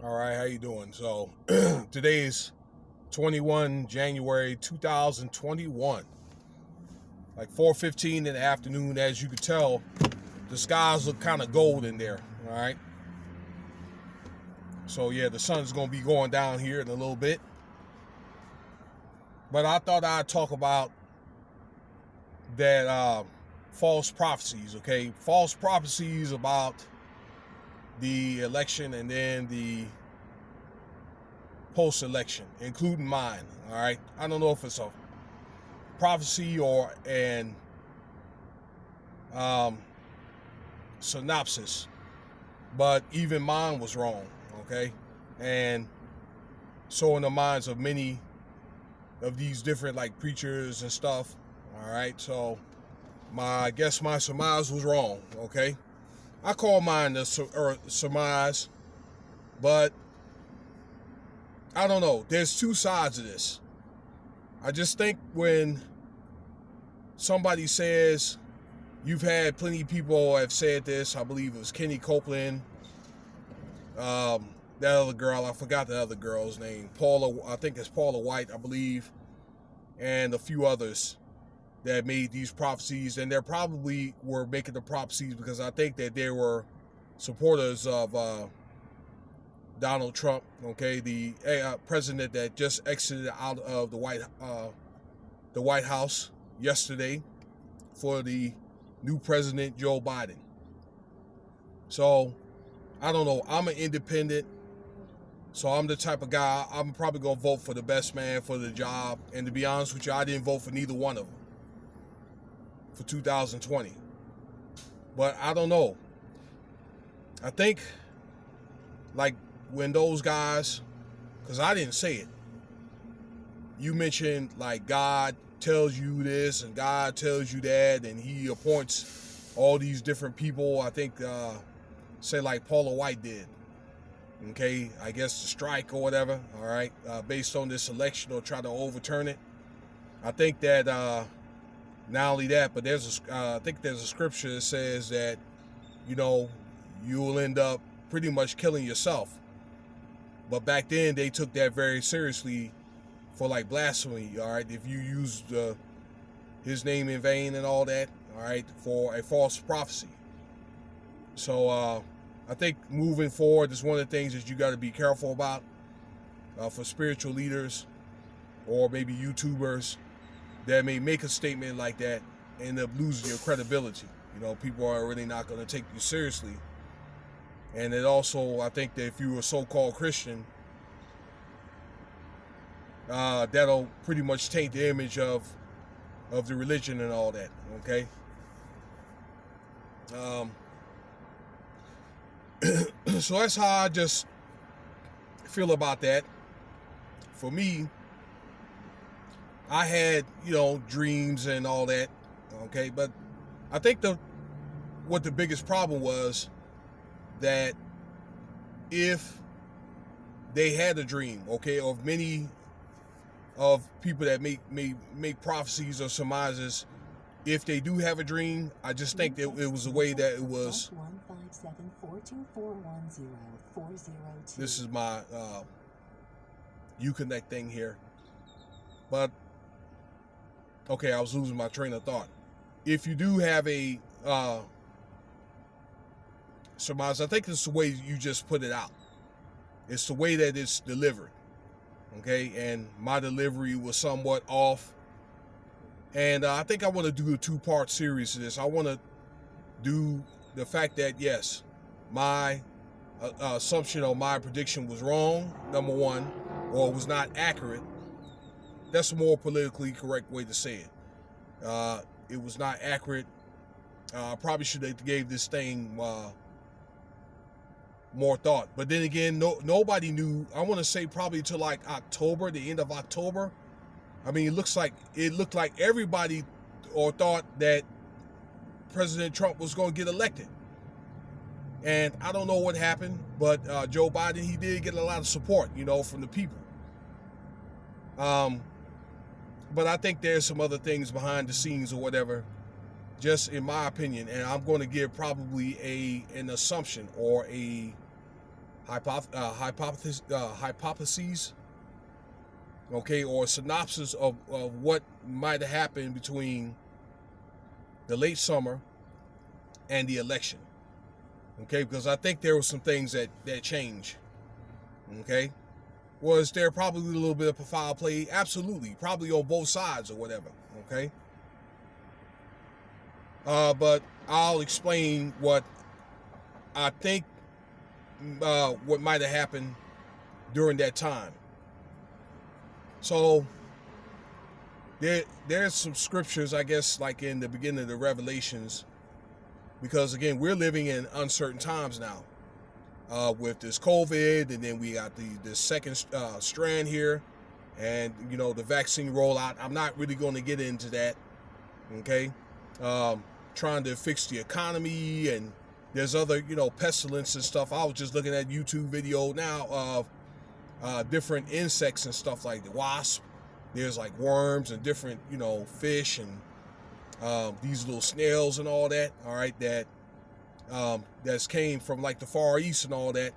All right, how you doing? So today's 21 January 2021, like 4:15 in the afternoon. As you could tell, the skies look kind of golden there. All right. So yeah, the sun's gonna be going down here in a little bit. But I thought I'd talk about that false prophecies. Okay, false prophecies about the election and then the post-election, including mine. All right. I don't know if it's a prophecy or an synopsis, but even mine was wrong. Okay, and so in the minds of many of these different like preachers and stuff. All right, so I guess my surmise was wrong. Okay, I call mine the surmise, but I don't know. There's two sides of this. I just think when somebody says, you've had plenty of people have said this. I believe it was Kenny Copeland. That other girl, I forgot the other girl's name. Paula, I think it's Paula White, I believe. And a few others that made these prophecies. And they probably were making the prophecies because I think that they were supporters of Donald Trump, okay, the president that just exited out of the White House yesterday for the new president, Joe Biden. So, I don't know. I'm an independent, so I'm the type of guy, I'm probably going to vote for the best man for the job. And to be honest with you, I didn't vote for neither one of them for 2020. But I don't know. I think, like, when those guys, because I didn't say it, you mentioned, like, God tells you this and God tells you that, and he appoints all these different people. I think, say like Paula White did. Okay, I guess the strike or whatever, all right, based on this election or try to overturn it. I think that not only that, but I think there's a scripture that says that, you know, you'll end up pretty much killing yourself. But back then they took that very seriously for like blasphemy, all right, if you used his name in vain and all that, all right, for a false prophecy. So I think moving forward is one of the things that you got to be careful about for spiritual leaders or maybe YouTubers that may make a statement like that and end up losing your credibility. You know, people are really not going to take you seriously. And it also, I think that if you're a so-called Christian, that'll pretty much taint the image of the religion and all that. Okay. So that's how I just feel about that. For me, I had, you know, dreams and all that. Okay, but I think what the biggest problem was that if they had a dream, okay, of many of people that make prophecies or surmises, if they do have a dream, I just think that it was a way that it was. This is my Uconnect thing here, but okay, I was losing my train of thought. If you do have a surmise, I think it's the way you just put it out. It's the way that it's delivered. Okay, and my delivery was somewhat off. And I think I want to do a two-part series to this. I want to do the fact that, yes, my assumption or my prediction was wrong, number one, or was not accurate. That's a more politically correct way to say it. It was not accurate. I probably should have gave this thing more thought. But then again, nobody knew. I want to say probably till like October, the end of October. I mean, it looked like everybody or thought that President Trump was going to get elected. And I don't know what happened, but Joe Biden, he did get a lot of support, you know, from the people. But I think there's some other things behind the scenes or whatever, just in my opinion. And I'm going to give probably an assumption or hypotheses, okay, or a synopsis of what might have happened between the late summer and the election, okay, because I think there were some things that changed, okay. Was there probably a little bit of foul play? Absolutely, probably on both sides or whatever, okay. But I'll explain what I think what might have happened during that time. So there's some scriptures, I guess, like in the beginning of the Revelations, because again, we're living in uncertain times now with this COVID, and then we got the second strand here, and the vaccine rollout. I'm not really going to get into that, okay. Trying to fix the economy, and there's other pestilence and stuff. I was just looking at YouTube video now of different insects and stuff like the wasp. There's like worms and different fish and these little snails and all that, all right, that's came from like the Far East and all that.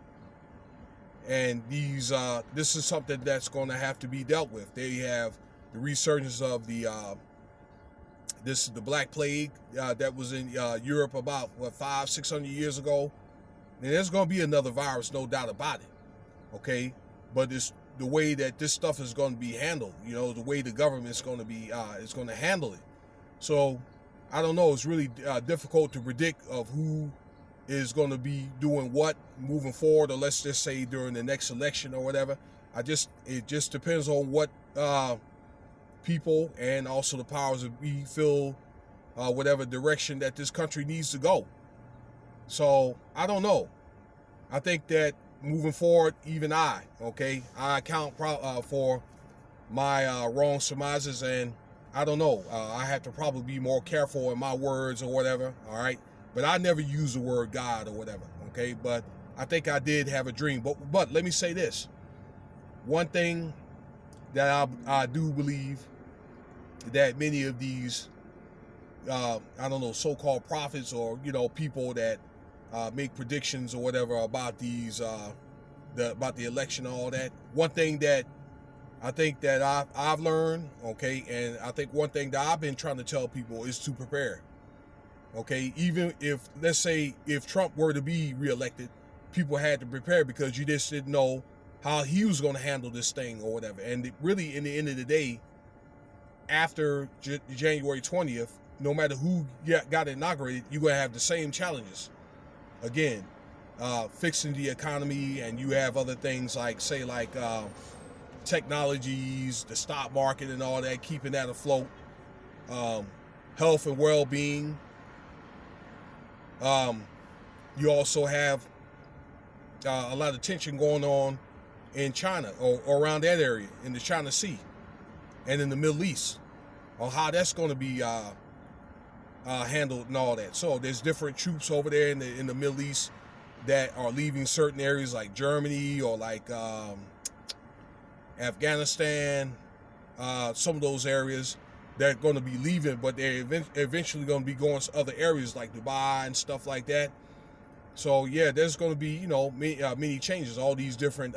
And this is something that's going to have to be dealt with. They have the resurgence of the Black Plague that was in Europe about 500-600 years ago. And there's going to be another virus, no doubt about it. Okay, but it's the way that this stuff is going to be handled. The way the government's going to be is going to handle it. So I don't know. It's really difficult to predict of who is going to be doing what moving forward, or let's just say during the next election or whatever. It just depends on what people and also the powers that be feel whatever direction that this country needs to go. So I don't know. I think that moving forward, even I account for my wrong surmises, and I don't know. I have to probably be more careful in my words or whatever. All right, but I never use the word God or whatever. Okay, but I think I did have a dream. But let me say this: one thing that I do believe that many of these so-called prophets or people that make predictions or whatever about these about the election and all that. One thing that I think that I've learned, okay, and I think one thing that I've been trying to tell people is to prepare. Okay, even if, let's say, if Trump were to be reelected, people had to prepare because you just didn't know how he was going to handle this thing or whatever. And really, in the end of the day, after January 20th, no matter who got inaugurated, you're going to have the same challenges. Again, fixing the economy, and you have other things like, say, like technologies, the stock market and all that, keeping that afloat, health and well-being. You also have a lot of tension going on in China or around that area, in the China Sea and in the Middle East, on how that's going to be handled and all that. So there's different troops over there in the Middle East that are leaving certain areas like Germany or like Afghanistan, some of those areas they're going to be leaving, but they're eventually going to be going to other areas like Dubai and stuff like that. So yeah, there's going to be many changes, all these different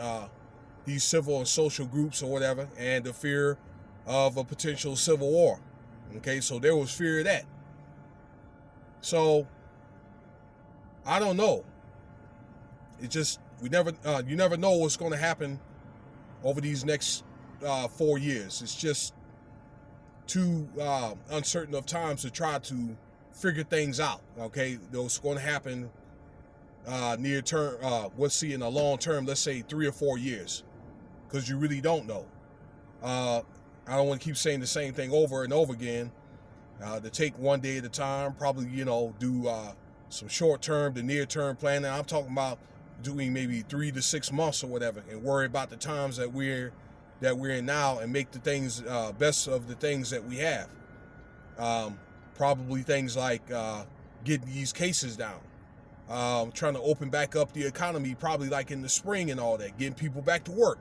these civil and social groups or whatever, and the fear of a potential civil war. Okay, so there was fear of that. So I don't know. It just you never know what's going to happen over these next 4 years. It's just too uncertain of times to try to figure things out. Okay, what's going to happen near term? We'll see in the long term. Let's say 3 or 4 years, because you really don't know. I don't want to keep saying the same thing over and over again. To take one day at a time, probably do some short term to near term planning. I'm talking about doing maybe 3 to 6 months or whatever, and worry about the times that we're in now, and make the things best of the things that we have. Probably things like getting these cases down, trying to open back up the economy, probably like in the spring and all that, getting people back to work.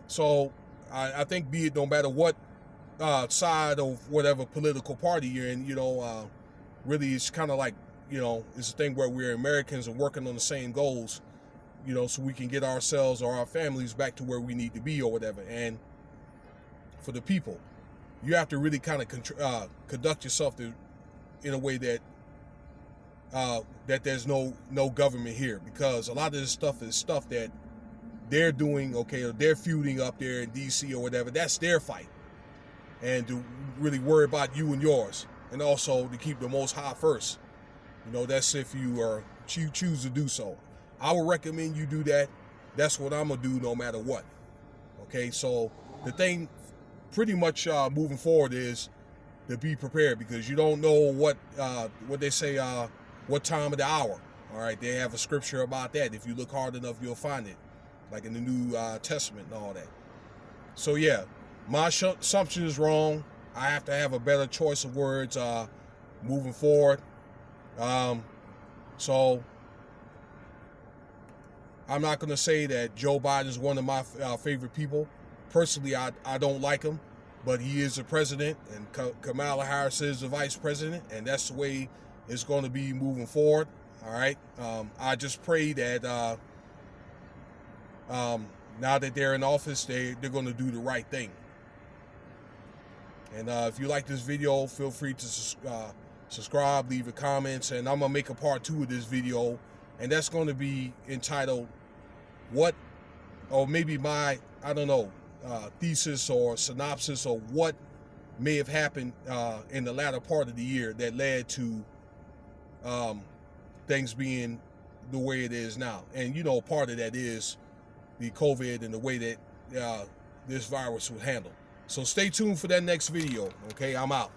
So I think, be it no matter what side of whatever political party you're in, really it's kind of like it's a thing where we're Americans and working on the same goals, so we can get ourselves or our families back to where we need to be or whatever. And for the people, you have to really kind of conduct yourself in a way that that there's no government here, because a lot of this stuff is stuff that they're doing, okay, or they're feuding up there in DC or whatever. That's their fight, and to really worry about you and yours, and also to keep the Most High first. That's if you choose to do so. I would recommend you do that. That's what I'm gonna do no matter what. Okay, so the thing pretty much moving forward is to be prepared, because you don't know what they say, what time of the hour. All right, they have a scripture about that. If you look hard enough, you'll find it, like in the New Testament and all that. So yeah, my assumption is wrong. I have to have a better choice of words moving forward. So I'm not going to say that Joe Biden is one of my favorite people. Personally, I don't like him, but he is the president, and Kamala Harris is the vice president, and that's the way it's going to be moving forward. All right. I just pray that now that they're in office, they're going to do the right thing. And if you like this video, feel free to subscribe, leave your comments, and I'm going to make a part 2 of this video, and that's going to be entitled maybe my, I don't know, thesis or synopsis or what may have happened in the latter part of the year that led to things being the way it is now. And part of that is the COVID and the way that this virus was handled. So stay tuned for that next video. Okay, I'm out.